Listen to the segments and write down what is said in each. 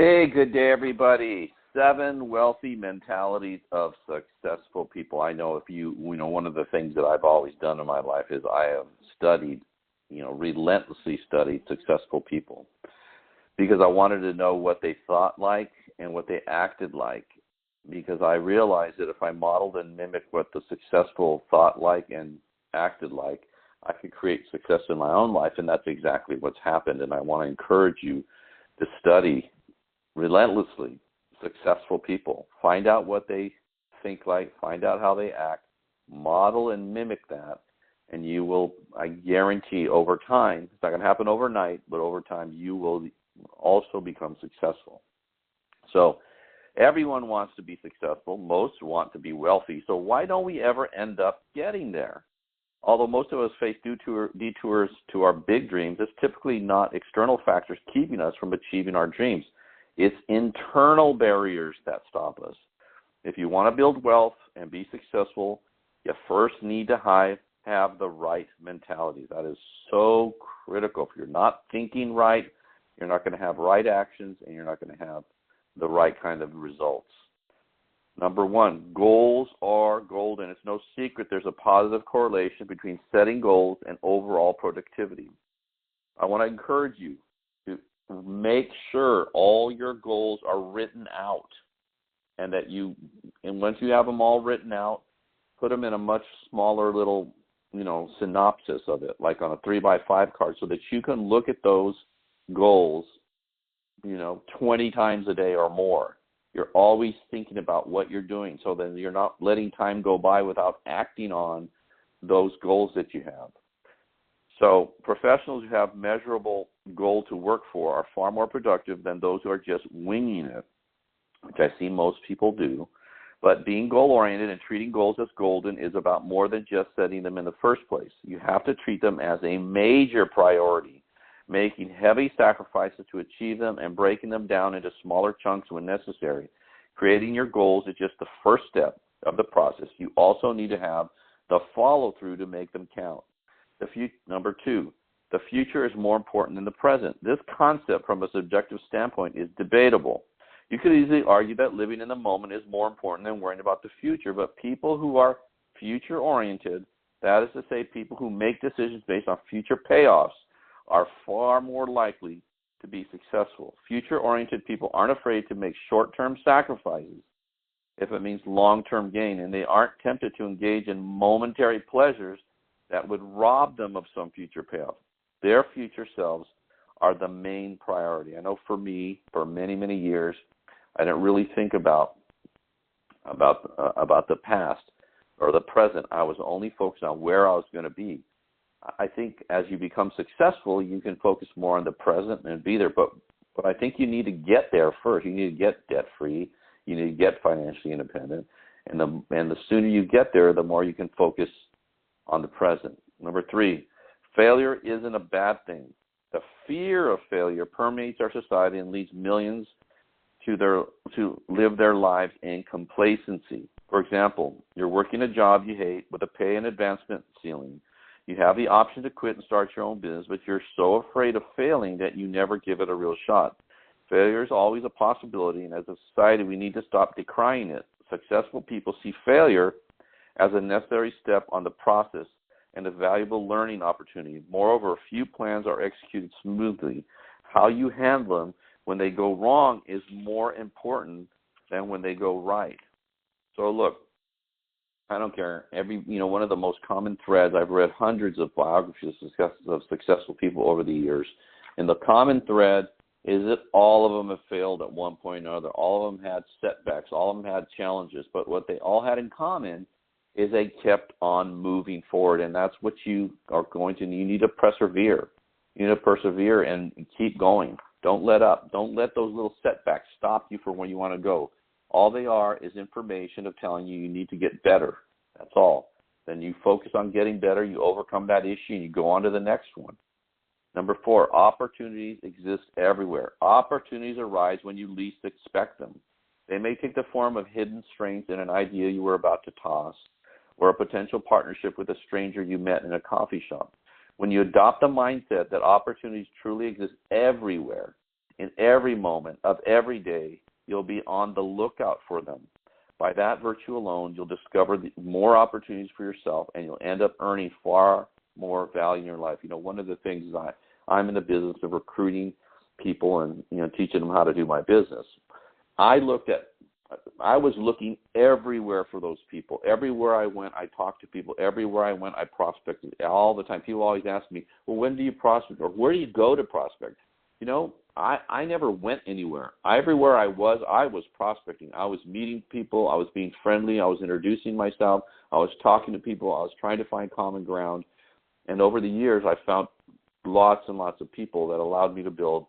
Hey, good day, everybody. 7 wealthy mentalities of successful people. I know one of the things that I've always done in my life is I have studied, relentlessly studied successful people because I wanted to know what they thought like and what they acted like, because I realized that if I modeled and mimicked what the successful thought like and acted like, I could create success in my own life, and that's exactly what's happened. And I want to encourage you to study relentlessly successful people. Find out what they think like, find out how they act, model and mimic that, and you will, I guarantee, over time, it's not going to happen overnight, but over time you will also become successful. So everyone wants to be successful. Most want to be wealthy. So why don't we ever end up getting there? Although most of us face detours to our big dreams, it's typically not external factors keeping us from achieving our dreams. It's internal barriers that stop us. If you want to build wealth and be successful, you first need to have the right mentality. That is so critical. If you're not thinking right, you're not going to have right actions, and you're not going to have the right kind of results. Number 1, goals are golden. It's no secret there's a positive correlation between setting goals and overall productivity. I want to encourage you to make sure all your goals are written out, and once you have them all written out, put them in a much smaller little, synopsis of it, like on a 3x5 card, so that you can look at those goals, 20 times a day or more. You're always thinking about what you're doing, so then you're not letting time go by without acting on those goals that you have. So professionals who have measurable goal to work for are far more productive than those who are just winging it, which I see most people do. But being goal-oriented and treating goals as golden is about more than just setting them in the first place. You have to treat them as a major priority, making heavy sacrifices to achieve them and breaking them down into smaller chunks when necessary. Creating your goals is just the first step of the process. You also need to have the follow-through to make them count. Number 2, the future is more important than the present. This concept from a subjective standpoint is debatable. You could easily argue that living in the moment is more important than worrying about the future, but people who are future-oriented, that is to say people who make decisions based on future payoffs, are far more likely to be successful. Future-oriented people aren't afraid to make short-term sacrifices if it means long-term gain, and they aren't tempted to engage in momentary pleasures that would rob them of some future payoff. Their future selves are the main priority. I know for me, for many, many years, I didn't really think about the past or the present. I was only focused on where I was going to be. I think as you become successful, you can focus more on the present and be there. But I think you need to get there first. You need to get debt-free. You need to get financially independent. And the sooner you get there, the more you can focus on the present. Number 3, failure isn't a bad thing. The fear of failure permeates our society and leads millions to live their lives in complacency. For example, you're working a job you hate with a pay and advancement ceiling. You have the option to quit and start your own business, but you're so afraid of failing that you never give it a real shot. Failure is always a possibility, and as a society, we need to stop decrying it. Successful people see failure as a necessary step on the process and a valuable learning opportunity. Moreover, few plans are executed smoothly. How you handle them when they go wrong is more important than when they go right. So look, I don't care. One of the most common threads, I've read hundreds of biographies of successful people over the years, and the common thread is that all of them have failed at one point or another. All of them had setbacks. All of them had challenges. But what they all had in common is they kept on moving forward, and that's what you are going to need. You need to persevere. You need to persevere and keep going. Don't let up. Don't let those little setbacks stop you from where you want to go. All they are is information of telling you need to get better. That's all. Then you focus on getting better, you overcome that issue, and you go on to the next one. Number 4, opportunities exist everywhere. Opportunities arise when you least expect them. They may take the form of hidden strength in an idea you were about to toss, or a potential partnership with a stranger you met in a coffee shop. When you adopt a mindset that opportunities truly exist everywhere, in every moment of every day. You'll be on the lookout for them. By that virtue alone, you'll discover more opportunities for yourself, and you'll end up earning far more value in your life. One of the things is I'm in the business of recruiting people and teaching them how to do my business. I was looking everywhere for those people. Everywhere I went, I talked to people. Everywhere I went, I prospected all the time. People always ask me, well, when do you prospect, or where do you go to prospect? I never went anywhere. Everywhere I was prospecting. I was meeting people. I was being friendly. I was introducing myself. I was talking to people. I was trying to find common ground. And over the years, I found lots and lots of people that allowed me to build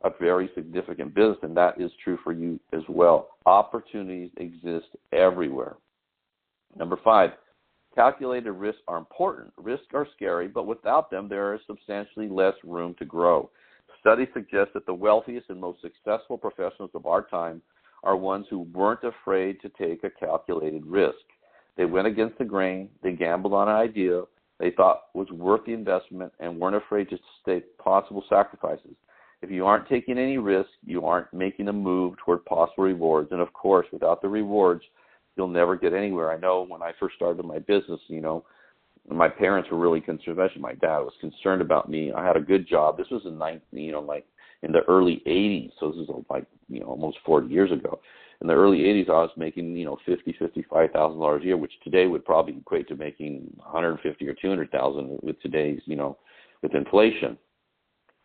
a very significant business, and that is true for you as well. Opportunities exist everywhere. Number 5, calculated risks are important. Risks are scary, but without them, there is substantially less room to grow. Studies suggest that the wealthiest and most successful professionals of our time are ones who weren't afraid to take a calculated risk. They went against the grain. They gambled on an idea they thought was worth the investment and weren't afraid to take possible sacrifices. If you aren't taking any risk, you aren't making a move toward possible rewards. And, of course, without the rewards, you'll never get anywhere. I know when I first started my business, my parents were really concerned, especially my dad was concerned about me. I had a good job. This was in in the early 80s, so this is almost 40 years ago. In the early 80s, I was making $55,000 a year, which today would probably equate to making $150,000 or $200,000 with today's with inflation.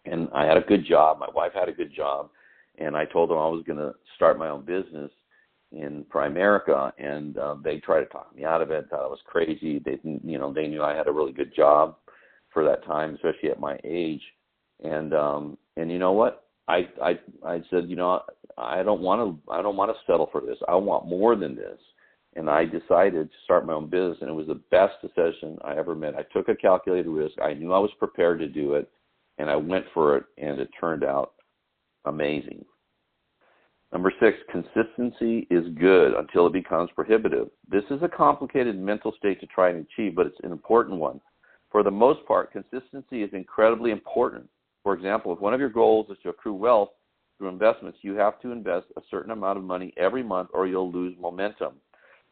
And I had a good job. My wife had a good job, and I told them I was going to start my own business in Primerica, and they tried to talk me out of it. Thought I was crazy. They knew I had a really good job for that time, especially at my age. And you know what? I said, I don't want to settle for this. I want more than this. And I decided to start my own business, and it was the best decision I ever made. I took a calculated risk. I knew I was prepared to do it, and I went for it, and it turned out amazing. Number 6, consistency is good until it becomes prohibitive. This is a complicated mental state to try and achieve, but it's an important one. For the most part, consistency is incredibly important. For example, if one of your goals is to accrue wealth through investments, you have to invest a certain amount of money every month or you'll lose momentum.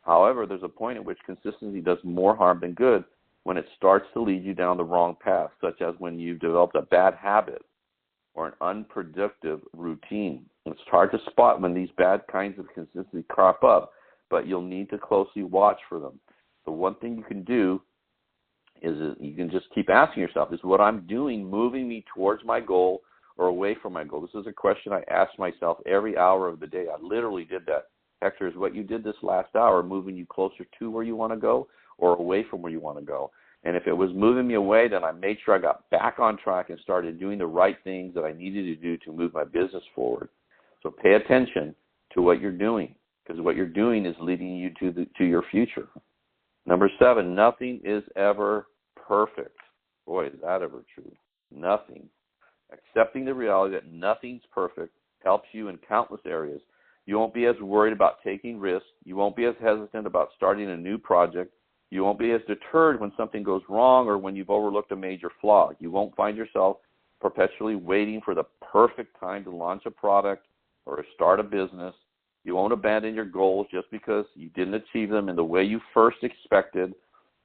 However, there's a point at which consistency does more harm than good when it starts to lead you down the wrong path, such as when you've developed a bad habit or an unproductive routine. It's hard to spot when these bad kinds of consistency crop up, but you'll need to closely watch for them. The one thing you can do is you can just keep asking yourself, is what I'm doing moving me towards my goal or away from my goal? This is a question I ask myself every hour of the day. I literally did that. Hector, is what you did this last hour moving you closer to where you want to go or away from where you want to go? And if it was moving me away, then I made sure I got back on track and started doing the right things that I needed to do to move my business forward. So pay attention to what you're doing, because what you're doing is leading you to your future. Number 7, nothing is ever perfect. Boy, is that ever true. Nothing. Accepting the reality that nothing's perfect helps you in countless areas. You won't be as worried about taking risks. You won't be as hesitant about starting a new project. You won't be as deterred when something goes wrong or when you've overlooked a major flaw. You won't find yourself perpetually waiting for the perfect time to launch a product or to start a business. You won't abandon your goals just because you didn't achieve them in the way you first expected.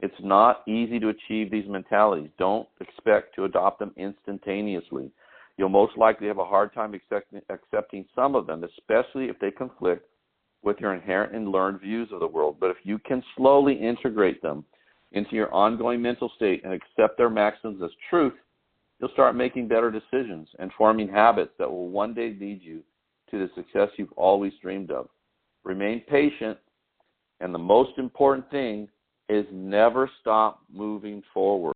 It's not easy to achieve these mentalities. Don't expect to adopt them instantaneously. You'll most likely have a hard time accepting some of them, especially if they conflict with your inherent and learned views of the world. But if you can slowly integrate them into your ongoing mental state and accept their maxims as truth, you'll start making better decisions and forming habits that will one day lead you to the success you've always dreamed of. Remain patient, and the most important thing is never stop moving forward.